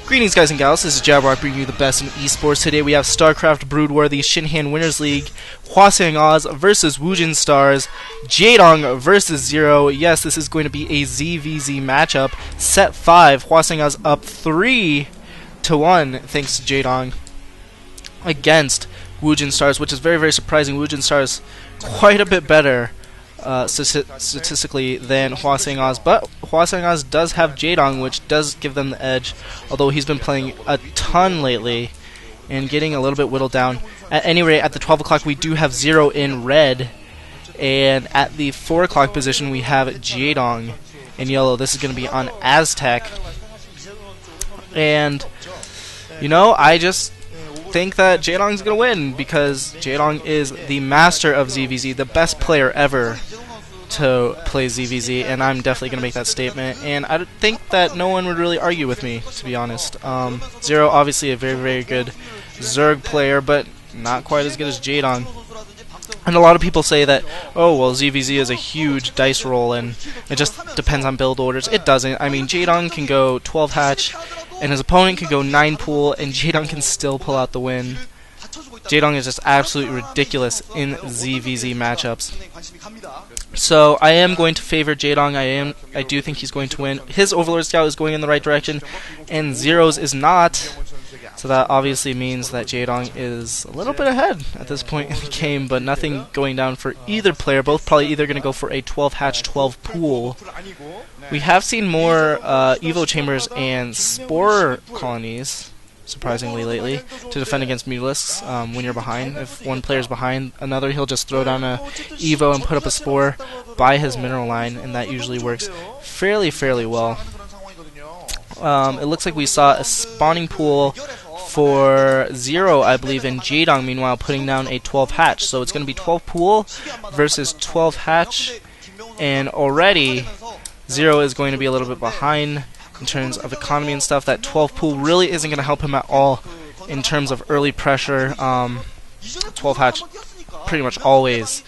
Greetings guys and gals, this is Jabberwock bringing you the best in esports. Today we have StarCraft Brood War, the Shinhan Winners League, Hwaseung Oz versus Woongjin Stars, Jaedong versus ZerO. Yes, this is going to be a ZVZ matchup. Set 5, Hwaseung Oz up 3-1 thanks to Jaedong against Woongjin Stars, which is very, very surprising. Woongjin Stars quite a bit better statistically than Hwaseung Oz, but Hwaseung Oz does have Jaedong, which does give them the edge, although he's been playing a ton lately and getting a little bit whittled down. At any rate, at the 12 o'clock we do have ZerO in red, and at the 4 o'clock position we have Jaedong in yellow. This is going to be on Aztec, and you know, I just think that Jaedong's going to win because Jaedong is the master of ZVZ, the best player ever to play ZVZ, and I'm definitely going to make that statement, and I think that no one would really argue with me, to be honest. ZerO, obviously a very, very good Zerg player, but not quite as good as Jaedong. And a lot of people say that, oh, well, ZVZ is a huge dice roll, and it just depends on build orders. It doesn't. I mean, Jaedong can go 12 hatch, and his opponent can go 9 pool, and Jaedong can still pull out the win. Jaedong is just absolutely ridiculous in ZVZ matchups. So I am going to favor Jaedong. I do think he's going to win. His Overlord Scout is going in the right direction, and ZerO's is not. So that obviously means that Jaedong is a little bit ahead at this point in the game, but nothing going down for either player. Both probably either going to go for a 12 hatch, 12 pool. We have seen more Evo Chambers and Spore Colonies, surprisingly lately, to defend against Mutalisks when you're behind. If one player's behind another, he'll just throw down a Evo and put up a Spore by his mineral line, and that usually works fairly well. It looks like we saw a spawning pool for ZerO, I believe, and Jaedong, meanwhile, putting down a 12 hatch. So it's going to be 12 pool versus 12 hatch, and already ZerO is going to be a little bit behind in terms of economy and stuff. That 12 pool really isn't going to help him at all in terms of early pressure. 12 hatch pretty much always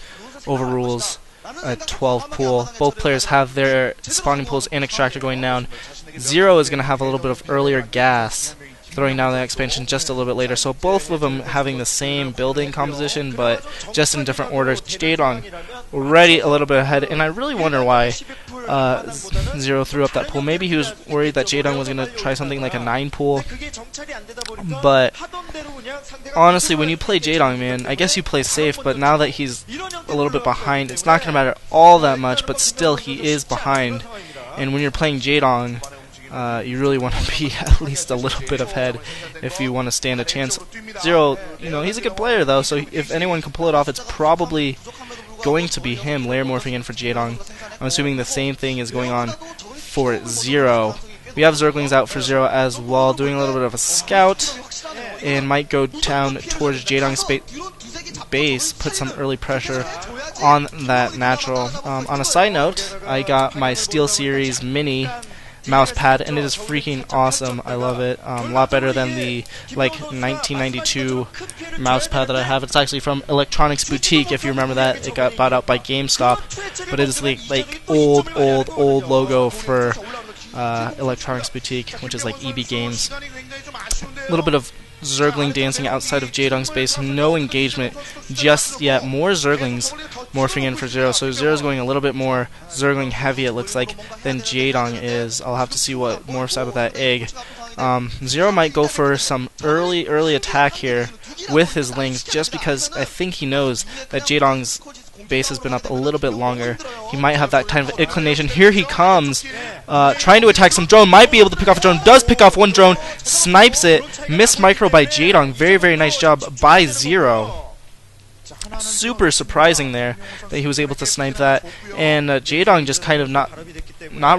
overrules a 12 pool. Both players have their spawning pools and extractor going down. ZerO is going to have a little bit of earlier gas, throwing down the expansion just a little bit later. So both of them having the same building composition, but just in different orders. Jaedong already a little bit ahead, and I really wonder why ZerO threw up that pool. Maybe he was worried that Jaedong was going to try something like a 9 pool. But honestly, when you play Jaedong, man, I guess you play safe, but now that he's a little bit behind, it's not going to matter all that much, but still he is behind. And when you're playing Jaedong, you really want to be at least a little bit ahead if you want to stand a chance. ZerO, you know, he's a good player though, so if anyone can pull it off, it's probably going to be him, layer morphing in for Jaedong. I'm assuming the same thing is going on for ZerO. We have Zerglings out for ZerO as well, doing a little bit of a scout, and might go down towards Jaedong's base, put some early pressure on that natural. On a side note, I got my SteelSeries Mini mouse pad, and it is freaking awesome. I love it. A lot better than the 1992 mouse pad that I have. It's actually from Electronics Boutique, if you remember that. It got bought out by GameStop, but it is like old logo for Electronics Boutique, which is like EB Games. A little bit of Zergling dancing outside of Jaedong's base. No engagement just yet. More Zerglings morphing in for ZerO. So ZerO's going a little bit more Zergling heavy, it looks like, than Jaedong is. I'll have to see what morphs out of that egg. ZerO might go for some early attack here with his Lings, just because I think he knows that Jaedong's base has been up a little bit longer. He might have that kind of inclination. Here he comes, trying to attack some drone. Might be able to pick off a drone. Does pick off one drone. Snipes it. Missed micro by Jaedong. Very, very nice job by ZerO. Super surprising there that he was able to snipe that. And Jaedong just kind of not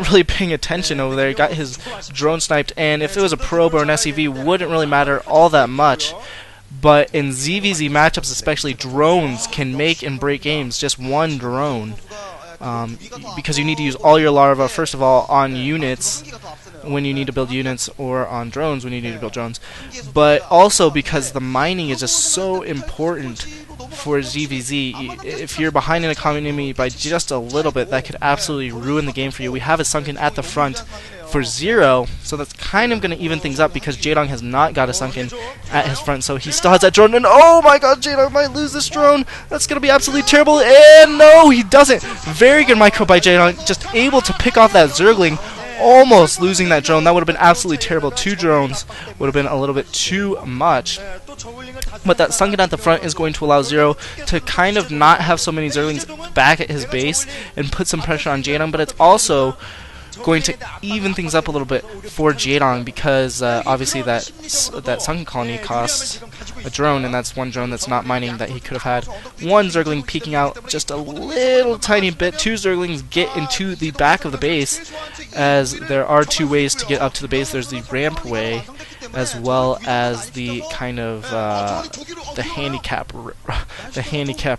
really paying attention over there. He got his drone sniped. And if it was a probe or an SCV, wouldn't really matter all that much. But in ZVZ matchups especially, drones can make and break games. Just one drone. Because you need to use all your larvae, first of all, on units when you need to build units, or on drones when you need to build drones. But also because the mining is just so important for ZVZ. If you're behind in economy by just a little bit, that could absolutely ruin the game for you. We have a sunken at the front for ZerO, so that's kind of going to even things up because Jaedong has not got a sunken at his front, so he still has that drone, and oh my god, Jaedong might lose this drone. That's going to be absolutely terrible, and no, he doesn't. Very good micro by Jaedong, just able to pick off that Zergling, almost losing that drone. That would have been absolutely terrible. 2 drones would have been a little bit too much. But that sunken at the front is going to allow ZerO to kind of not have so many Zerglings back at his base and put some pressure on Jaedong, but it's also going to even things up a little bit for Jaedong because obviously that sunken colony costs a drone, and that's one drone that's not mining that he could have had. One Zergling peeking out just a little tiny bit. 2 Zerglings get into the back of the base, as there are 2 ways to get up to the base. There's the ramp way, as well as the kind of the handicap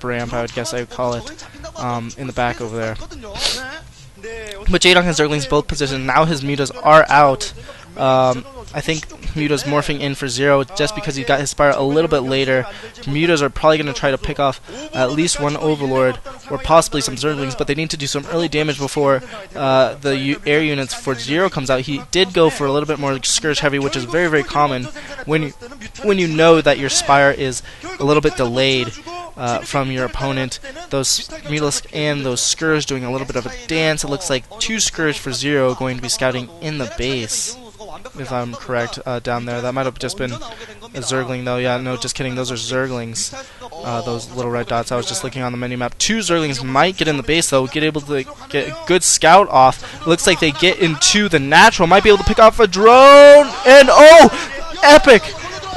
ramp, I would guess I would call it, in the back over there. But Jaedong has Zerglings both positioned. Now his mutas are out. I think Muta's morphing in for ZerO just because he got his Spire a little bit later. Mutas are probably going to try to pick off at least one Overlord or possibly some Zerglings, but they need to do some early damage before the air units for ZerO comes out. He did go for a little bit more Scourge Heavy, which is very, very common when you know that your Spire is a little bit delayed from your opponent. Those Mutalisk and those Scourge doing a little bit of a dance. It looks like 2 Scourge for ZerO going to be scouting in the base, if I'm correct, down there. That might have just been a Zergling, though. Yeah, no, just kidding. Those are Zerglings. Those little red dots. I was just looking on the mini-map. 2 Zerglings might get in the base, though. Get able to get a good scout off. Looks like they get into the natural. Might be able to pick off a drone. And, oh! Epic!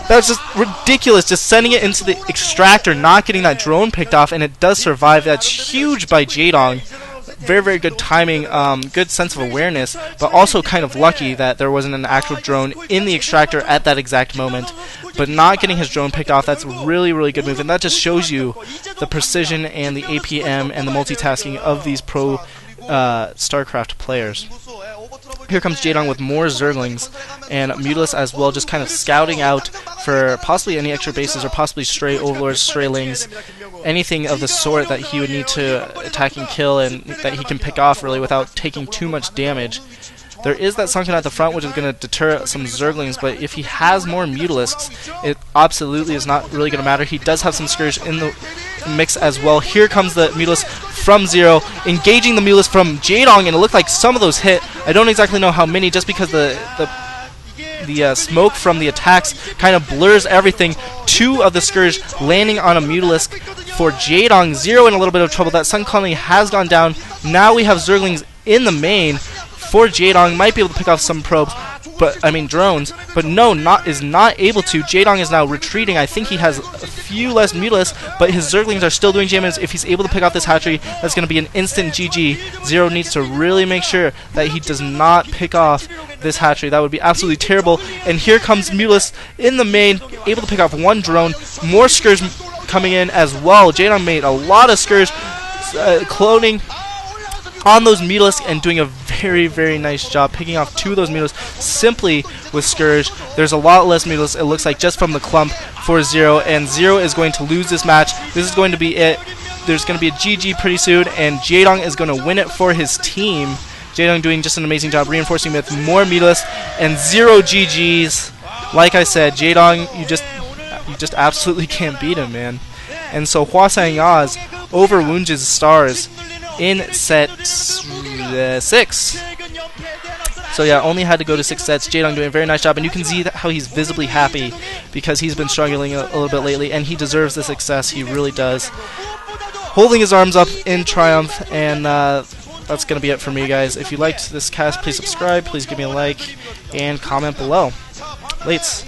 That's just ridiculous, just sending it into the extractor, not getting that drone picked off, and it does survive. That's huge by Jaedong. Very, very good timing, good sense of awareness, but also kind of lucky that there wasn't an actual drone in the extractor at that exact moment. But not getting his drone picked off, that's a really, really good move, and that just shows you the precision and the APM and the multitasking of these pro StarCraft players. Here comes Jaedong with more Zerglings and Mutalisk as well, just kind of scouting out for possibly any extra bases or possibly stray Overlords, stray Lings, anything of the sort that he would need to attack and kill and that he can pick off really without taking too much damage. There is that sunken at the front, which is going to deter some Zerglings, but if he has more Mutalisks, it absolutely is not really going to matter. He does have some Scourge in the mix as well. Here comes the Mutalisk from ZerO, engaging the Mutalisk from Jaedong, and it looked like some of those hit. I don't exactly know how many, just because the smoke from the attacks kind of blurs everything. 2 of the Scourge landing on a Mutalisk for Jaedong. ZerO in a little bit of trouble. That Sun Colony has gone down. Now we have Zerglings in the main for Jaedong. Might be able to pick off some probes, but I mean drones, but no, is not able to. Jaedong is now retreating. I think he has a few less Mutalisks, but his Zerglings are still doing damage. If he's able to pick off this hatchery, that's going to be an instant GG. ZerO needs to really make sure that he does not pick off this hatchery. That would be absolutely terrible. And here comes Mutalisk in the main, able to pick off 1 drone. More Scourge coming in as well. Jaedong made a lot of Scourge, cloning on those Mutalisks and doing a very, very nice job picking off 2 of those Mutalisks simply with Scourge. There's a lot less Mutalisks, it looks like, just from the clump for ZerO, and ZerO is going to lose this match. This is going to be it. There's going to be a GG pretty soon, and Jaedong is going to win it for his team. Jaedong doing just an amazing job reinforcing with more Mutalisks and 0 GGs. Like I said, Jaedong, you just absolutely can't beat him, man. And so Hwaseung over Woongjin's Stars in set 6. So yeah, only had to go to 6 sets. Jaedong doing a very nice job, and you can see how he's visibly happy because he's been struggling a little bit lately, and he deserves the success. He really does. Holding his arms up in triumph, and that's going to be it for me, guys. If you liked this cast, please subscribe, please give me a like, and comment below. Lates.